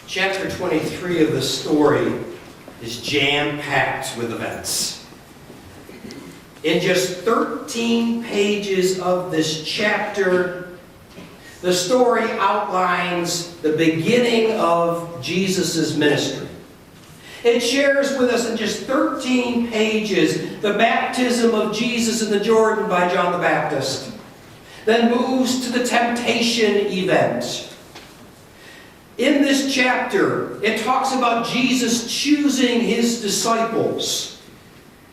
Chapter 23 of the story is jam-packed with events. In just 13 pages of this chapter, the story outlines the beginning of Jesus' ministry. It shares with us in just 13 pages the baptism of Jesus in the Jordan by John the Baptist, then moves to the temptation event. In this chapter, it talks about Jesus choosing his disciples.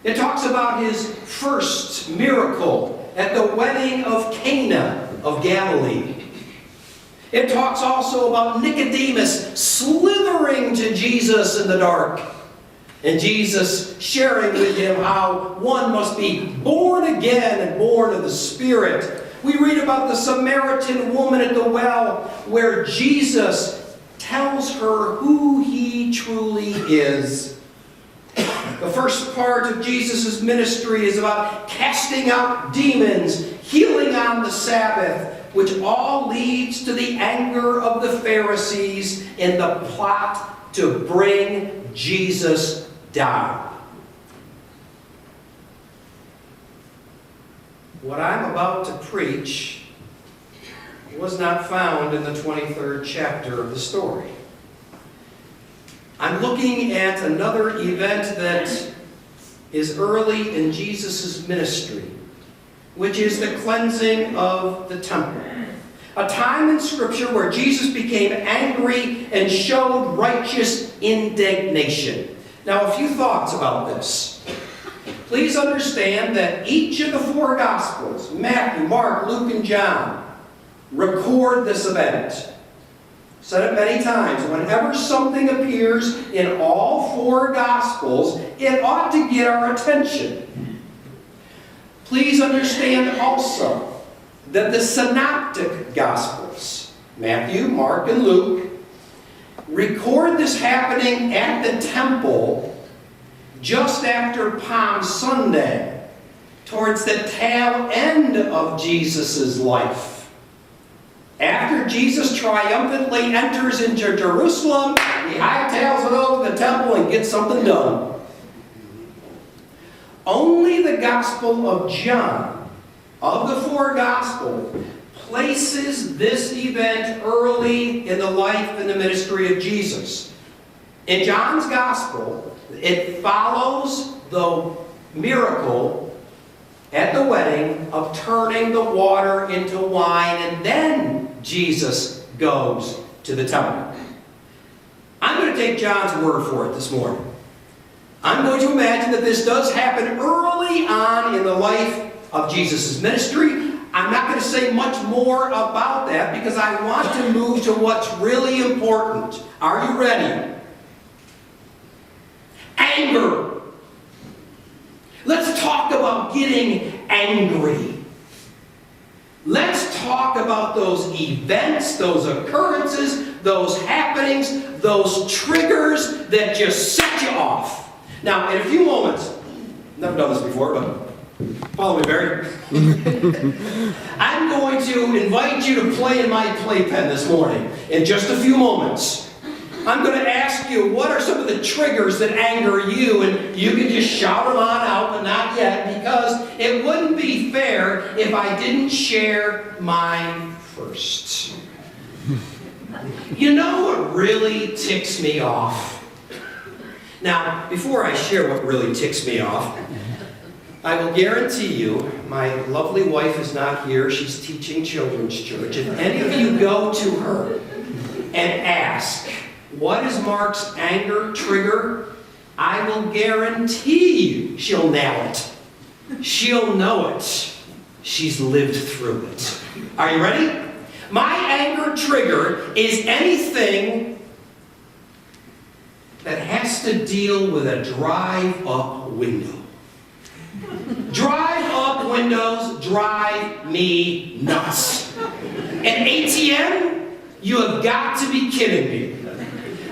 It talks about his first miracle at the wedding of Cana of Galilee. It talks also about Nicodemus slithering to Jesus in the dark, and Jesus sharing with him how one must be born again and born of the Spirit. We read about the Samaritan woman at the well, where Jesus tells her who he truly is. The first part of Jesus' ministry is about casting out demons, healing on the Sabbath, which all leads to the anger of the Pharisees in the plot to bring Jesus down. What I'm about to preach was not found in the 23rd chapter of the story. I'm looking at another event that is early in Jesus' ministry, which is the cleansing of the temple. A time in Scripture where Jesus became angry and showed righteous indignation. Now, a few thoughts about this. Please understand that each of the four Gospels, Matthew, Mark, Luke, and John, record this event. Said it many times. Whenever something appears in all four Gospels, it ought to get our attention. Please understand also that the Synoptic Gospels, Matthew, Mark, and Luke, record this happening at the temple just after Palm Sunday, towards the tail end of Jesus' life. After Jesus triumphantly enters into Jerusalem, he hightails it over to the temple and gets something done. Only the Gospel of John, of the four Gospels, places this event early in the life and the ministry of Jesus. In John's Gospel, it follows the miracle at the wedding of turning the water into wine, and then Jesus goes to the temple. I'm going to take John's word for it this morning. I'm going to imagine that this does happen early on in the life of Jesus' ministry. I'm not going to say much more about that because I want to move to what's really important. Are you ready? Anger. Let's talk about getting angry. Let's talk about those events, those occurrences, those happenings, those triggers that just set you off. Now, in a few moments, never done this before, but follow me, Barry. I'm going to invite you to play in my playpen this morning in just a few moments. I'm going to ask you, what are some of the triggers that anger you? And you can just shout them on out, but not yet, because it wouldn't be fair if I didn't share mine first. You know what really ticks me off? Now, before I share what really ticks me off, I will guarantee you, my lovely wife is not here. She's teaching children's church. If any of you go to her and ask, what is Mark's anger trigger? I will guarantee you she'll nail it. She'll know it. She's lived through it. Are you ready? My anger trigger is anything that has to deal with a drive-up window. Drive-up windows drive me nuts. An ATM? You have got to be kidding me.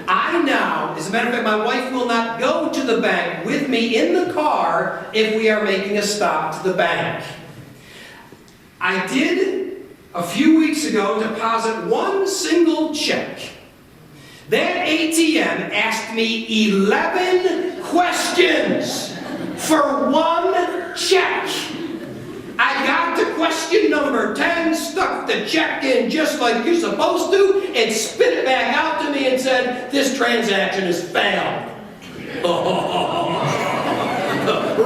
I now, as a matter of fact, my wife will not go to the bank with me in the car if we are making a stop to the bank. I did, a few weeks ago, deposit one single check That ATM asked me 11 questions for one check. I got to question number 10, stuck the check in just like you're supposed to, and spit it back out to me and said, this transaction has failed. Oh,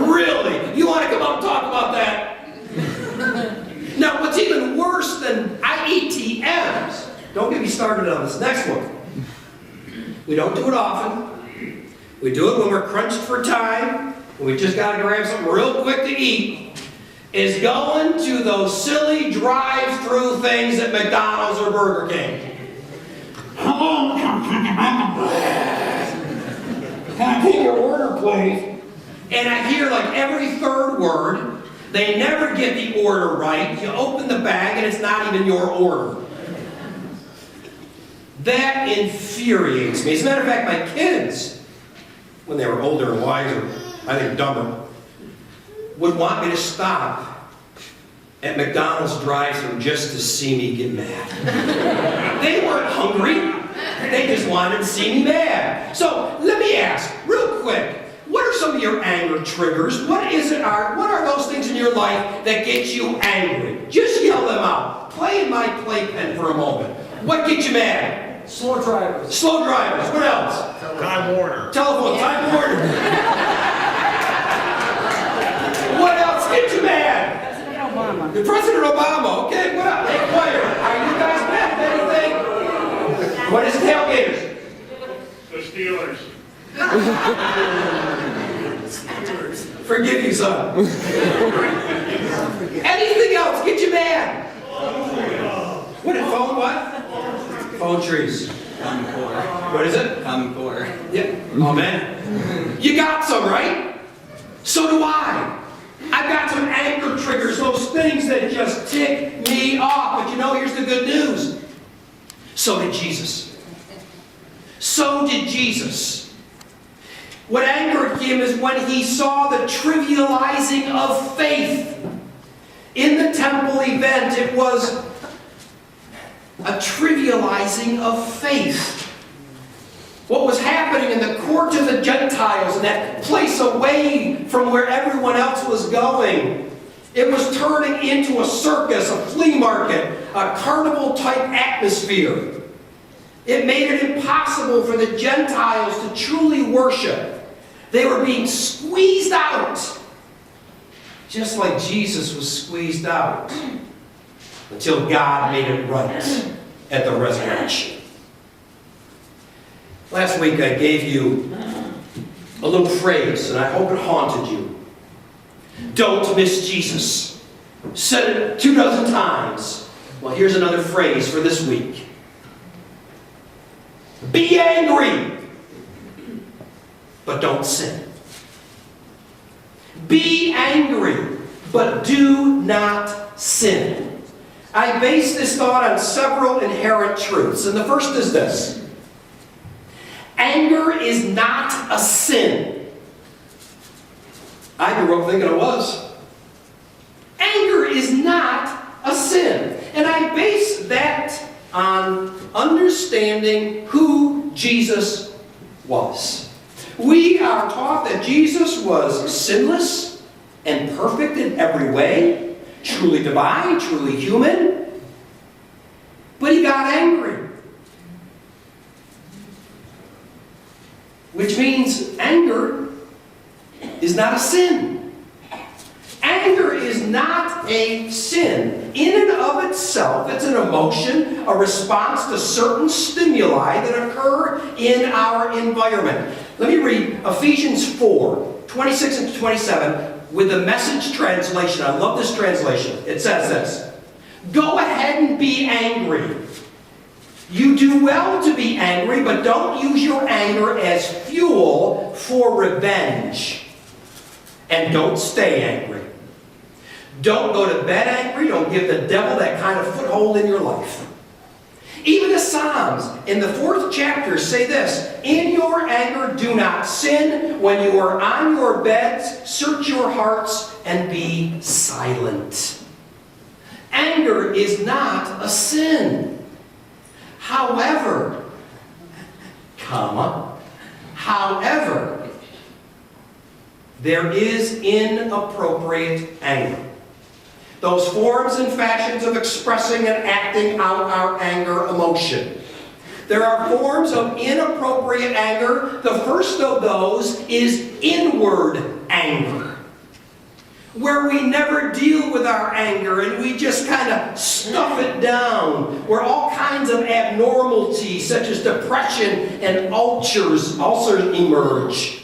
really? You want to come out and talk about that? Now, what's even worse than ATMs, don't get me started on this next one. We don't do it often. We do it when we're crunched for time, when we just got to grab something real quick to eat, is going to those silly drive-through things at McDonald's or Burger King. Hello, can I take your order, please? And I hear like every third word. They never get the order right. You open the bag and it's not even your order. That infuriates me. As a matter of fact, my kids, when they were older and wiser, I think dumber, would want me to stop at McDonald's drive-thru just to see me get mad. They weren't hungry. They just wanted to see me mad. So let me ask, real quick, what are some of your anger triggers? What are those things in your life that get you angry? Just yell them out. Play in my playpen for a moment. What gets you mad? Slow drivers. Slow drivers. What else? Time Warner. Telephone. Time Warner. What else gets you mad? President Obama. President Obama. Okay, what up? Hey, choir. Are you guys mad at anything? What is it, tailgaters? The Steelers. Forgive you, son. Anything else get you mad? What is phone what? Phone trees. Common Core. What is it? Common Core. Yeah. Oh, man. You got some, right? So do I. I've got some anger triggers, those things that just tick me off. But you know, here's the good news. So did Jesus. So did Jesus. What angered him is when he saw the trivializing of faith. In the temple event, it was a trivializing of faith. What was happening in the court of the Gentiles, in that place away from where everyone else was going, it was turning into a circus, a flea market, a carnival-type atmosphere. It made it impossible for the Gentiles to truly worship. They were being squeezed out, just like Jesus was squeezed out, until God made it right at the resurrection. Last week I gave you a little phrase, and I hope it haunted you. Don't miss Jesus. Said it 24 times. Well, here's another phrase for this week. Be angry, but don't sin. Be angry, but do not sin. I base this thought on several inherent truths, and the first is this. Anger is not a sin. I grew up thinking it was. Anger is not a sin. And I base that on understanding who Jesus was. We are taught that Jesus was sinless and perfect in every way, truly divine, truly human, but he got angry. Which means anger is not a sin. Anger is not a sin. In and of itself, it's an emotion, a response to certain stimuli that occur in our environment. Let me read Ephesians 4, 26 and 27 with the Message translation. I love this translation. It says this. Go ahead and be angry. You do well to be angry, but don't use your anger as fuel for revenge. And don't stay angry. Don't go to bed angry. Don't give the devil that kind of foothold in your life. Even the Psalms in the 4th chapter say this. In your anger do not sin. When you are on your beds, search your hearts and be silent. Anger is not a sin. However, comma. However, there is inappropriate anger. Those forms and fashions of expressing and acting out our anger emotion. There are forms of inappropriate anger. The first of those is inward anger, where we never deal with our anger and we just kind of stuff it down, where all kinds of abnormalities such as depression and ulcers emerge.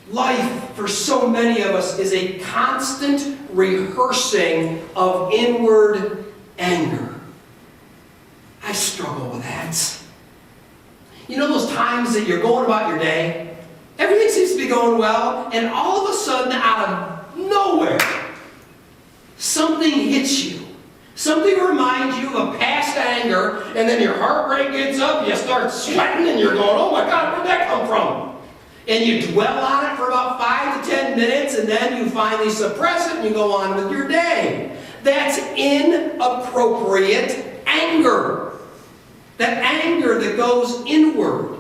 Life, for so many of us, is a constant rehearsing of inward anger. I struggle with that. You know those times that you're going about your day, everything seems to be going well, and all of a sudden, out of nowhere, something hits you. Something reminds you of a past anger, and then your heart rate gets up, you start sweating, and you're going, oh my God, where'd that come from? And you dwell on it for about 5 to 10 minutes, and then you finally suppress it, and you go on with your day. That's inappropriate anger. That anger that goes inward.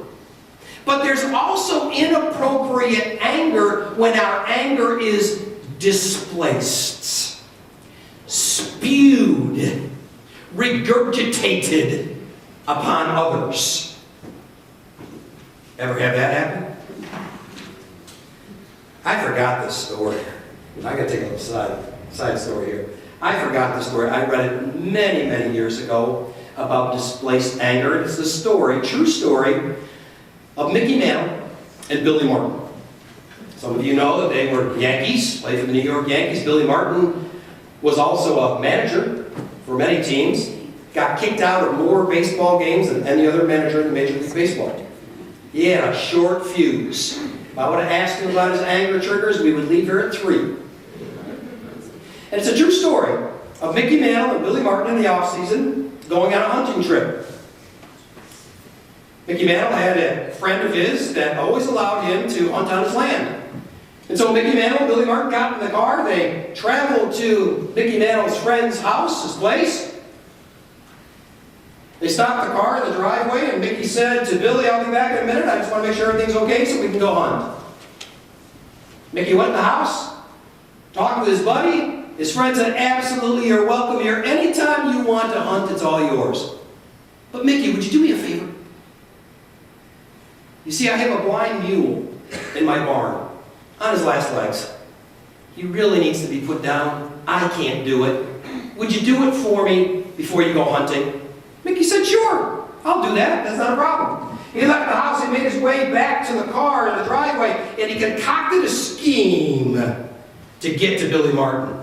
But there's also inappropriate anger when our anger is displaced, spewed, regurgitated upon others. Ever have that happen? I forgot this story. I gotta take a little side story here. I forgot this story. I read it many, many years ago about displaced anger. It's the story, true story, of Mickey Mantle and Billy Martin. Some of you know that they were Yankees, played for the New York Yankees. Billy Martin was also a manager for many teams. Got kicked out of more baseball games than any other manager in Major League Baseball. He had a short fuse. If I would have asked him about his anger triggers, we would leave here at 3. And it's a true story of Mickey Mantle and Billy Martin in the off-season going on a hunting trip. Mickey Mantle had a friend of his that always allowed him to hunt on his land. And so Mickey Mantle and Billy Martin got in the car. They traveled to Mickey Mantle's friend's house, his place. They stopped the car in the driveway, and Mickey said to Billy, I'll be back in a minute. I just want to make sure everything's okay so we can go hunt. Mickey went in the house, talked with his buddy. His friend said, absolutely, you're welcome here. Anytime you want to hunt, it's all yours. But Mickey, would you do me a favor? You see, I have a blind mule in my barn, on his last legs. He really needs to be put down. I can't do it. Would you do it for me before you go hunting? Mickey said, sure, I'll do that. That's not a problem. He left the house, he made his way back to the car in the driveway, and he concocted a scheme to get to Billy Martin.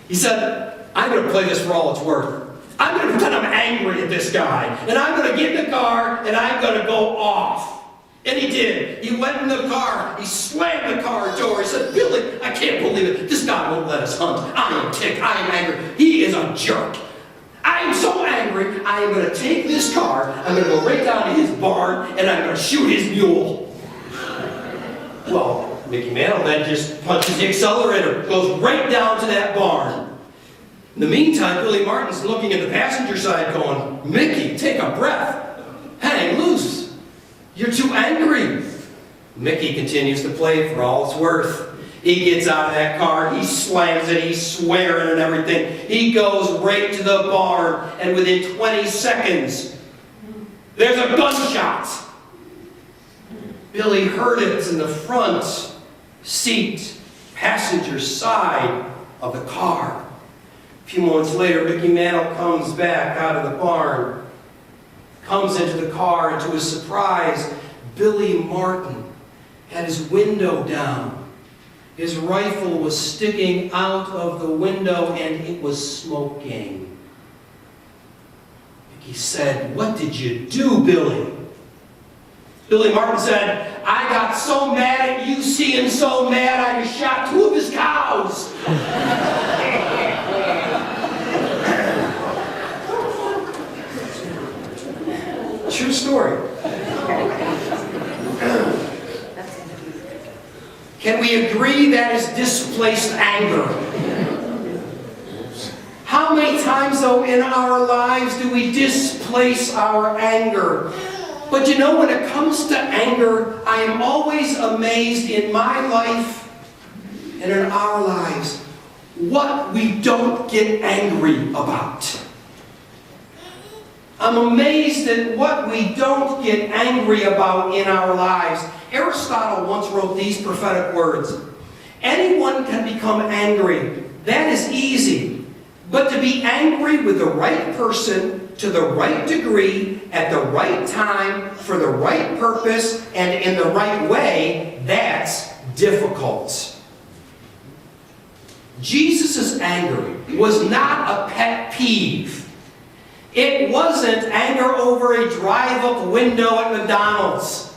He said, I'm going to play this for all it's worth. I'm going to pretend I'm angry at this guy, and I'm going to get in the car, and I'm going to go off. And he did. He went in the car. He slammed the car door. He said, Billy, I can't believe it. This guy won't let us hunt. I am ticked. I am angry. He is a jerk. I am so angry, I am going to take this car, I'm going to go right down to his barn, and I'm going to shoot his mule. Well, Mickey Mantle then just punches the accelerator, goes right down to that barn. In the meantime, Billy Martin's looking at the passenger side going, Mickey, take a breath. Hang loose. You're too angry. Mickey continues to play for all it's worth. He gets out of that car, he slams it, he's swearing and everything. He goes right to the barn, and within 20 seconds, there's a gunshot. Billy heard it in the front seat, passenger side of the car. A few moments later, Mickey Mantle comes back out of the barn, comes into the car, and to his surprise, Billy Martin had his window down. His rifle was sticking out of the window, and it was smoking. Mickey said, what did you do, Billy? Billy Martin said, I got so mad at you seeing so mad, I just shot 2 of his cows. True story. Can we agree that is displaced anger? How many times, though, in our lives do we displace our anger? But you know, when it comes to anger, I am always amazed in my life and in our lives what we don't get angry about. I'm amazed at what we don't get angry about in our lives. Aristotle once wrote these prophetic words: anyone can become angry. That is easy. But to be angry with the right person, to the right degree, at the right time, for the right purpose, and in the right way, that's difficult. Jesus' anger was not a pet peeve. It wasn't anger over a drive-up window at McDonald's,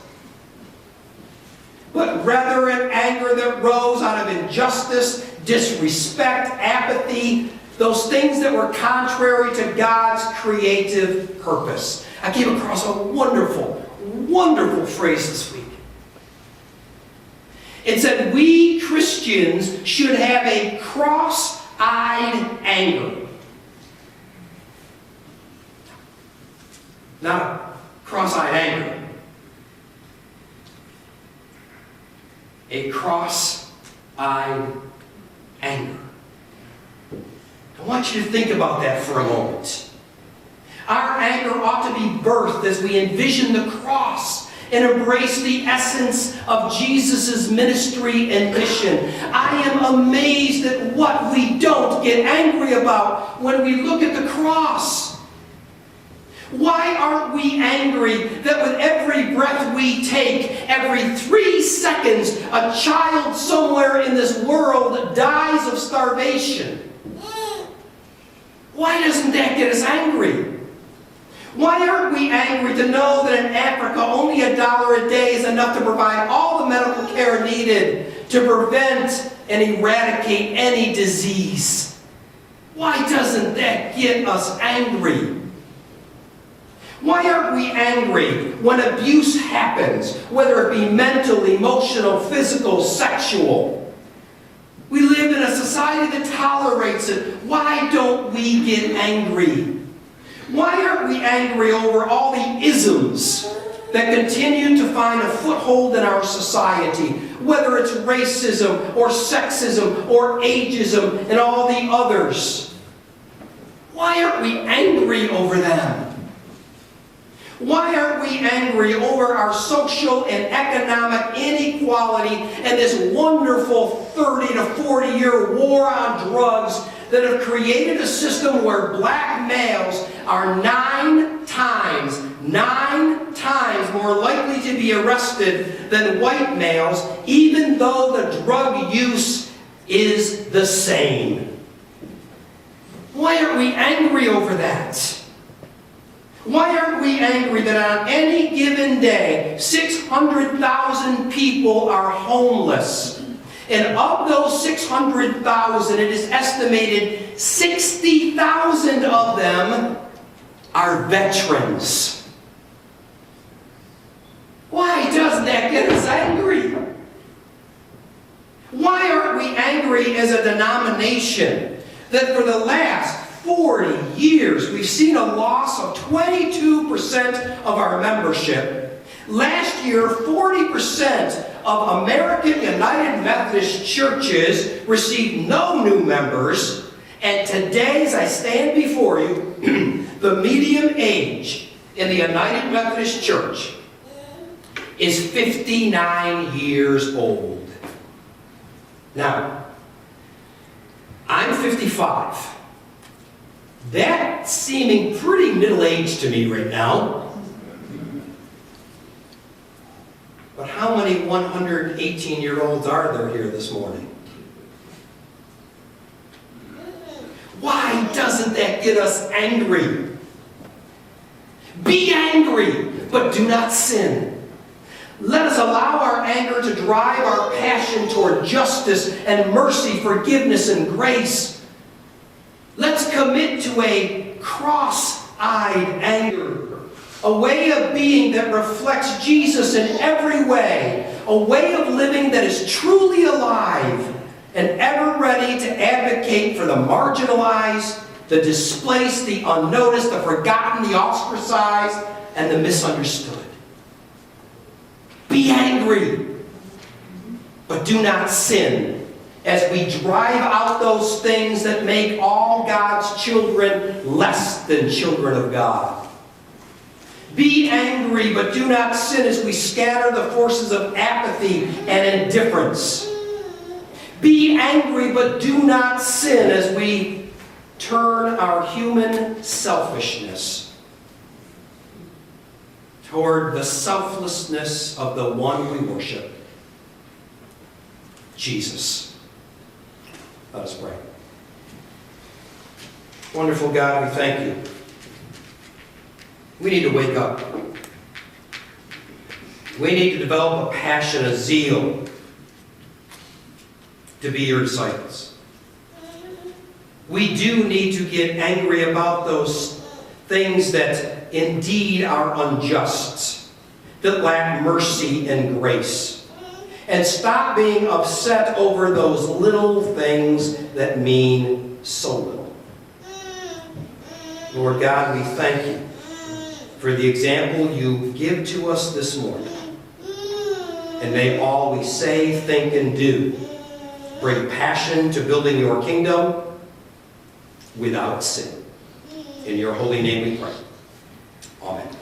but rather an anger that rose out of injustice, disrespect, apathy, those things that were contrary to God's creative purpose. I came across a wonderful, wonderful phrase this week. It said, we Christians should have a cross-eyed anger. Not cross-eyed anger. A cross-eyed anger. I want you to think about that for a moment. Our anger ought to be birthed as we envision the cross and embrace the essence of Jesus' ministry and mission. I am amazed at what we don't get angry about when we look at the cross. Why aren't we angry that with every breath we take, every 3 seconds, a child somewhere in this world dies of starvation? Why doesn't that get us angry? Why aren't we angry to know that in Africa only $1 a day is enough to provide all the medical care needed to prevent and eradicate any disease? Why doesn't that get us angry? Why aren't we angry when abuse happens, whether it be mental, emotional, physical, sexual? We live in a society that tolerates it. Why don't we get angry? Why aren't we angry over all the isms that continue to find a foothold in our society, whether it's racism or sexism or ageism and all the others? Why aren't we angry over them? Why aren't we angry over our social and economic inequality and this wonderful 30 to 40-year war on drugs that have created a system where black males are 9 times more likely to be arrested than white males, even though the drug use is the same? Why aren't we angry over that? Why aren't we angry that on any given day, 600,000 people are homeless? And of those 600,000, it is estimated 60,000 of them are veterans. Why doesn't that get us angry? Why aren't we angry as a denomination that for the last 40 years, we've seen a loss of 22% of our membership. Last year, 40% of American United Methodist churches received no new members. And today, as I stand before you, the median age in the United Methodist Church is 59 years old. Now, I'm 55. That's seeming pretty middle-aged to me right now. But how many 118-year-olds are there here this morning? Why doesn't that get us angry? Be angry, but do not sin. Let us allow our anger to drive our passion toward justice and mercy, forgiveness and grace. Let's commit to a cross-eyed anger, a way of being that reflects Jesus in every way, a way of living that is truly alive and ever ready to advocate for the marginalized, the displaced, the unnoticed, the forgotten, the ostracized, and the misunderstood. Be angry, but do not sin, as we drive out those things that make all God's children less than children of God. Be angry, but do not sin, as we scatter the forces of apathy and indifference. Be angry, but do not sin, as we turn our human selfishness toward the selflessness of the one we worship, Jesus. Let us pray. Wonderful God, we thank you. We need to wake up. We need to develop a passion, a zeal to be your disciples. We do need to get angry about those things that indeed are unjust, that lack mercy and grace. And stop being upset over those little things that mean so little. Lord God, we thank you for the example you give to us this morning. And may all we say, think, and do bring passion to building your kingdom without sin. In your holy name we pray. Amen.